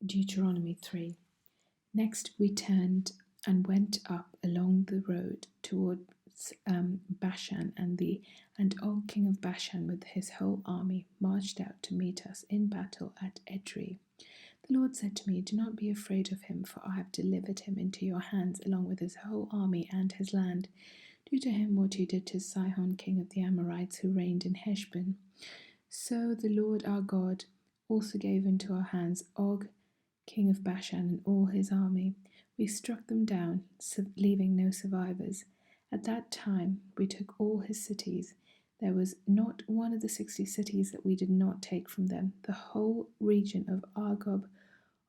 Deuteronomy 3. Next we turned and went up along the road towards Bashan, and Og king of Bashan with his whole army marched out to meet us in battle at Edrei. The Lord said to me, "Do not be afraid of him, for I have delivered him into your hands along with his whole army and his land. Do to him what you did to Sihon king of the Amorites, who reigned in Heshbon." So the Lord our God also gave into our hands Og king of Bashan and all his army. We struck them down, leaving no survivors. At that time we took all his cities. There was not one of the 60 cities that we did not take from them. The whole region of Argob,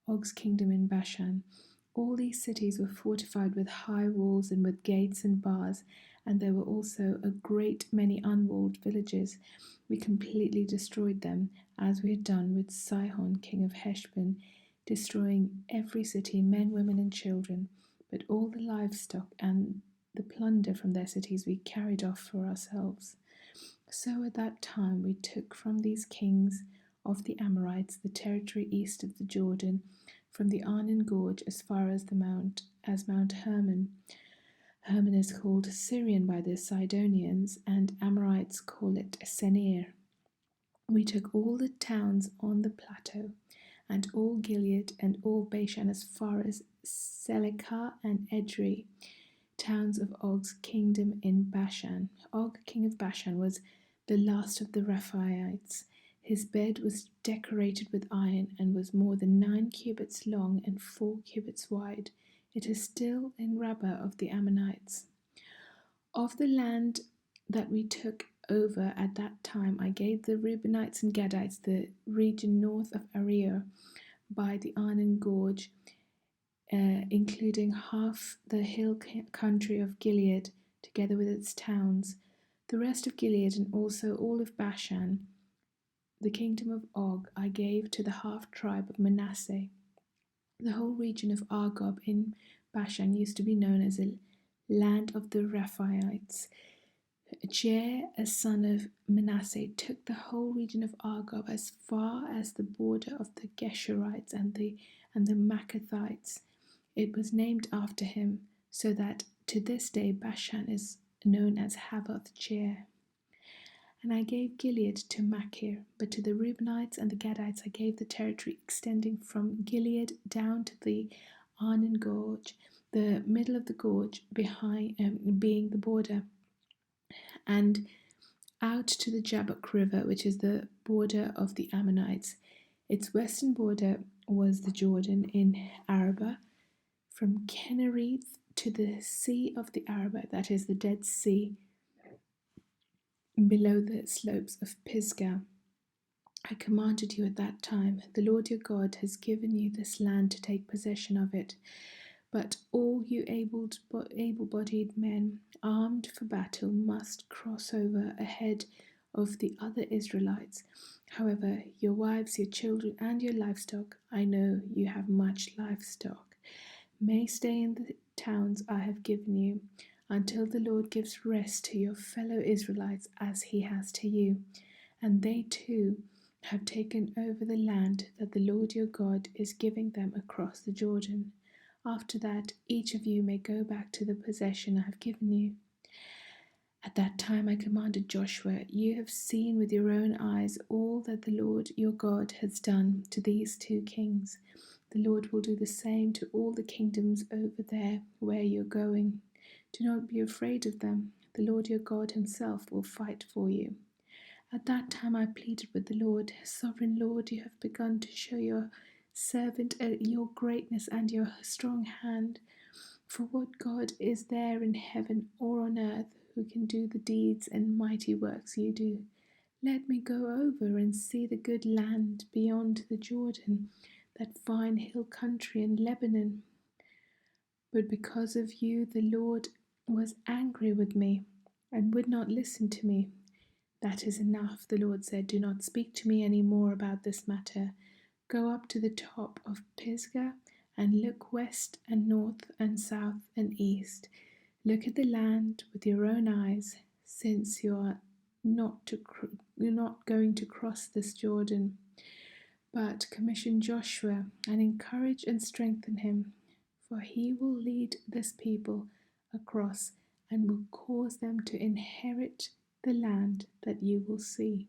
Og's kingdom in Bashan. All these cities were fortified with high walls and with gates and bars, and there were also a great many unwalled villages. We completely destroyed them, as we had done with Sihon king of Heshbon, destroying every city, men, women, and children. But all the livestock and the plunder from their cities we carried off for ourselves. So at that time we took from these kings of the Amorites the territory east of the Jordan, from the Arnon Gorge as far as Mount Hermon. Hermon is called Syrian by the Sidonians, and Amorites call it Senir. We took all the towns on the plateau, and all Gilead and all Bashan as far as Selecah and Edrei, towns of Og's kingdom in Bashan. Og, king of Bashan, was the last of the Rephaites. His bed was decorated with iron and was more than 9 cubits long and 4 cubits wide. It is still in Rabbah of the Ammonites. Of the land that we took over at that time, I gave the Reubenites and Gadites the region north of Aroer by the Arnon Gorge, including half the hill country of Gilead, together with its towns. The rest of Gilead and also all of Bashan, the kingdom of Og, I gave to the half-tribe of Manasseh. The whole region of Argob in Bashan used to be known as a land of the Rephaites. Jair, a son of Manasseh, took the whole region of Argob as far as the border of the Geshurites and the Maccathites. It was named after him, so that to this day Bashan is known as Havoth Jair. And I gave Gilead to Machir, but to the Reubenites and the Gadites I gave the territory extending from Gilead down to the Arnon Gorge, the middle of the gorge behind being the border, and out to the Jabbok River, which is the border of the Ammonites. Its western border was the Jordan in Arabah, from Kinnereth to the Sea of the Arabah, that is the Dead Sea, below the slopes of Pisgah. I commanded you at that time, the Lord your God has given you this land to take possession of it. But all you able-bodied men armed for battle must cross over ahead of the other Israelites. However, your wives, your children, and your livestock, I know you have much livestock, may stay in the towns I have given you, until the Lord gives rest to your fellow Israelites as he has to you. And they too have taken over the land that the Lord your God is giving them across the Jordan. After that, each of you may go back to the possession I have given you. At that time I commanded Joshua, you have seen with your own eyes all that the Lord your God has done to these 2 kings. The Lord will do the same to all the kingdoms over there where you're going. Do not be afraid of them. The Lord your God himself will fight for you. At that time I pleaded with the Lord, Sovereign Lord, you have begun to show your servant your greatness and your strong hand. For what God is there in heaven or on earth who can do the deeds and mighty works you do? Let me go over and see the good land beyond the Jordan, that fine hill country in Lebanon. But because of you the Lord was angry with me and would not listen to me. That is enough, the Lord said. Do not speak to me any more about this matter. Go up to the top of Pisgah and look west and north and south and east. Look at the land with your own eyes, since you're not going to cross this Jordan. but commission Joshua and encourage and strengthen him, for he will lead this people across and will cause them to inherit the land that you will see.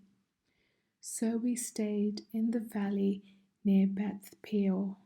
So we stayed in the valley near Beth Peor,